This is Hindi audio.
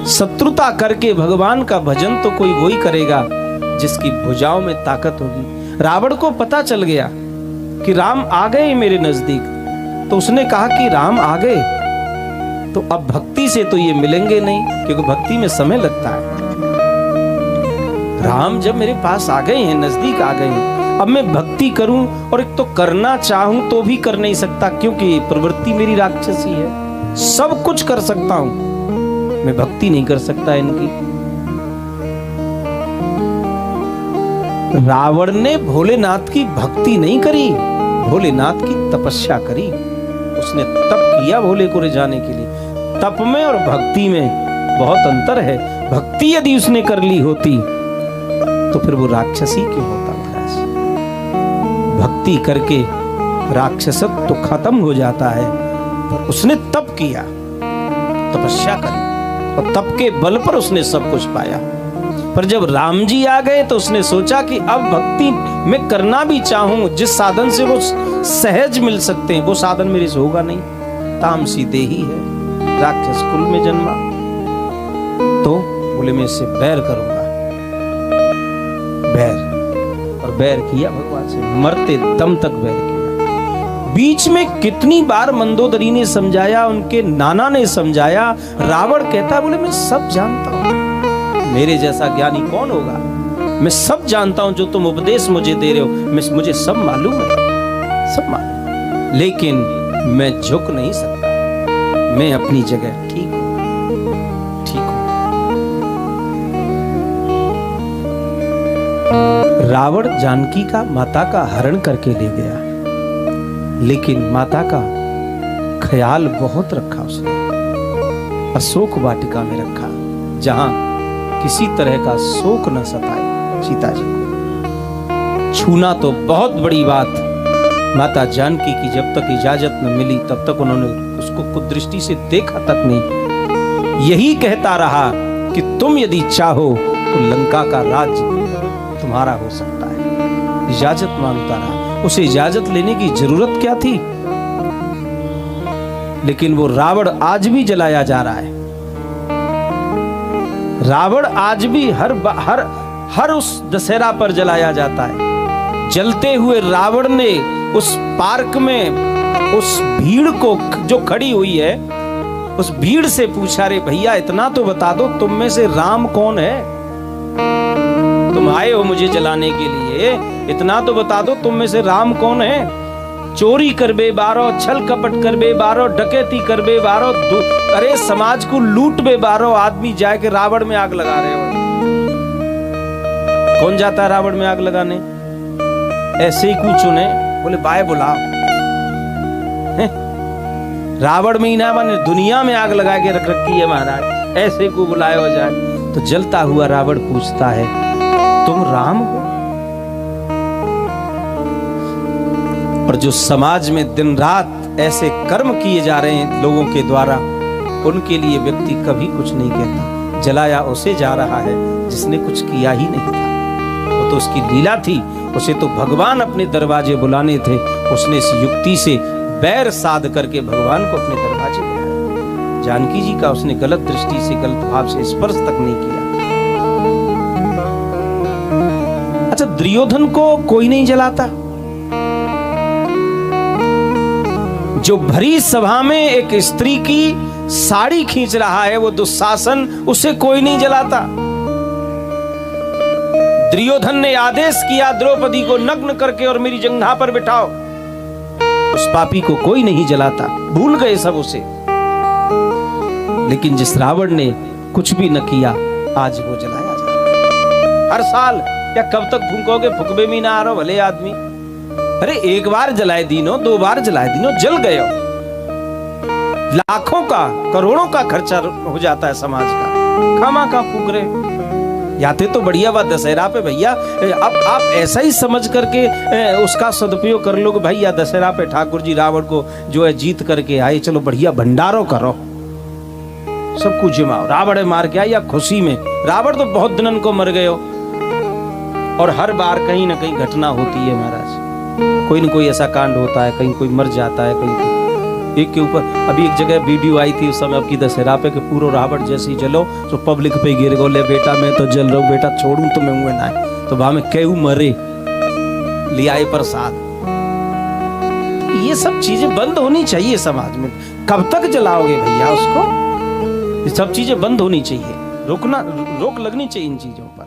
शत्रुता करके भगवान का भजन तो कोई वही करेगा जिसकी भुजाओं में ताकत होगी। रावण को पता चल गया कि राम आ गए मेरे नजदीक, तो उसने कहा कि राम आ गए तो अब भक्ति से तो ये मिलेंगे नहीं, क्योंकि भक्ति में समय लगता है। राम जब मेरे पास आ गए हैं, नजदीक आ गए हैं, अब मैं भक्ति करूं, और एक तो करना चाहूं तो भी कर नहीं सकता, क्योंकि प्रवृत्ति मेरी राक्षसी है। सब कुछ कर सकता हूं, मैं भक्ति नहीं कर सकता इनकी। रावण ने भोलेनाथ की भक्ति नहीं करी, भोलेनाथ की तपस्या करी। उसने तप किया भोले को रिझाने के लिए। तप में और भक्ति में बहुत अंतर है। भक्ति यदि उसने कर ली होती तो फिर वो राक्षसी क्यों होता महाराज। भक्ति करके राक्षसत्व तो खत्म हो जाता है। पर उसने तप किया, तपस्या करी, और तप के बल पर उसने सब कुछ पाया। पर जब राम जी आ गए तो उसने सोचा कि अब भक्ति में करना भी चाहूं, जिस साधन से वो सहज मिल सकते हैं वो साधन मेरे से होगा नहीं। तामसी देही है, राक्षस कुल में जन्मा, तो बोले मैं इससे बैर करूंगा। बैर, और बैर किया भगवान से, मरते दम तक बैर किया। बीच में कितनी बार मंदोदरी ने समझाया, उनके नाना ने समझाया। रावण कहता बोले मैं सब जानता हूं, मेरे जैसा ज्ञानी कौन होगा, मैं सब जानता हूं, जो तुम उपदेश मुझे दे रहे हो मुझे सब मालूम है, सब मालूम, लेकिन मैं झुक नहीं सकता, मैं अपनी जगह ठीक हूं, ठीक हूं। रावण जानकी का, माता का हरण करके ले गया, लेकिन माता का ख्याल बहुत रखा उसने। अशोक वाटिका में रखा, जहां किसी तरह का शोक न सताए सीता जी को। छूना तो बहुत बड़ी बात, माता जानकी की जब तक इजाजत न मिली तब तक उन्होंने उसको कुदृष्टि से देखा तक नहीं। यही कहता रहा कि तुम यदि चाहो तो लंका का राज्य तुम्हारा हो सकता है। इजाजत मांगता रहा, उसे इजाजत लेने की जरूरत क्या थी। लेकिन वो रावण आज भी जलाया जा रहा है। रावण आज भी हर उस दशहरा पर जलाया जाता है। जलते हुए रावण ने उस पार्क में उस भीड़ को जो खड़ी हुई है, उस भीड़ से पूछा, रे भैया इतना तो बता दो, तुम में से राम कौन है? तुम आए हो मुझे जलाने के लिए, इतना तो बता दो तुम में से राम कौन है? चोरी करबे बारो, छल कपट करबे बारो, डकैती करबे बारो, अरे समाज को लूट बे बारो आदमी जाके रावण में आग लगा रहे हो। कौन जाता है रावण में आग लगाने? ऐसे ही कुछ चुने, बोले बाय बुलाओ। रावण में ही ना माने दुनिया में आग लगा के रख रखी है महाराज, ऐसे को बुलाया हो जाए। तो जलता हुआ रावण पूछता है, तुम राम हो? और जो समाज में दिन रात ऐसे कर्म किए जा रहे हैं लोगों के द्वारा, उनके लिए व्यक्ति कभी कुछ नहीं कहता। जलाया उसे जा रहा है जिसने कुछ किया ही नहीं था। वो तो उसकी लीला थी, उसे तो भगवान अपने दरवाजे बुलाने थे। उसने इस युक्ति से बैर साध करके भगवान को अपने दरवाजे बुलाया। जानकी जी का उसने गलत दृष्टि से, गलत भाव से स्पर्श तक नहीं किया। अच्छा, दुर्योधन को कोई नहीं जलाता? जो भरी सभा में एक स्त्री की साड़ी खींच रहा है वो दुशासन, उसे कोई नहीं जलाता। दुर्योधन ने आदेश किया द्रौपदी को नग्न करके और मेरी जंघा पर बिठाओ, उस पापी को कोई नहीं जलाता, भूल गए सब उसे। लेकिन जिस रावण ने कुछ भी न किया, आज वो जलाया जा रहा है। हर साल या कब तक फूकोगे? फुकबे में ना आ रहा भले आदमी। अरे एक बार जलाए दिनो, दो बार जलाए दिनो, जल गए। लाखों का, करोड़ों का खर्चा हो जाता है समाज का, खामा का फूक रहे। याते तो बढ़िया बात दशहरा पे भैया, अब आप ऐसा ही समझ करके उसका सदुपयोग कर लो कि भैया दशहरा पे ठाकुर जी रावण को जो है जीत करके आए, चलो बढ़िया भंडारो करो, सब कुछ जमाओ। रावण मार के आए या खुशी में, रावण तो बहुत दिनन को मर गए हो। और हर बार कहीं ना कहीं घटना होती है महाराज, कोई न कोई ऐसा कांड होता है, कहीं कोई मर जाता है, कहीं एक के ऊपर। अभी एक जगह वीडियो आई थी उस समय अब की दशहरा पे कि पूरा रावण जैसी जलो तो पब्लिक पे गिर गो, ले बेटा मैं तो जल रहा हूँ, बेटा छोड़ू तो मैं हुए ना, तो वहां में केहू मरे, लिया प्रसाद। ये सब चीजें बंद होनी चाहिए समाज में। कब तक जलाओगे भैया उसको? ये सब चीजें बंद होनी चाहिए, रोक लगनी चाहिए इन चीजों पर।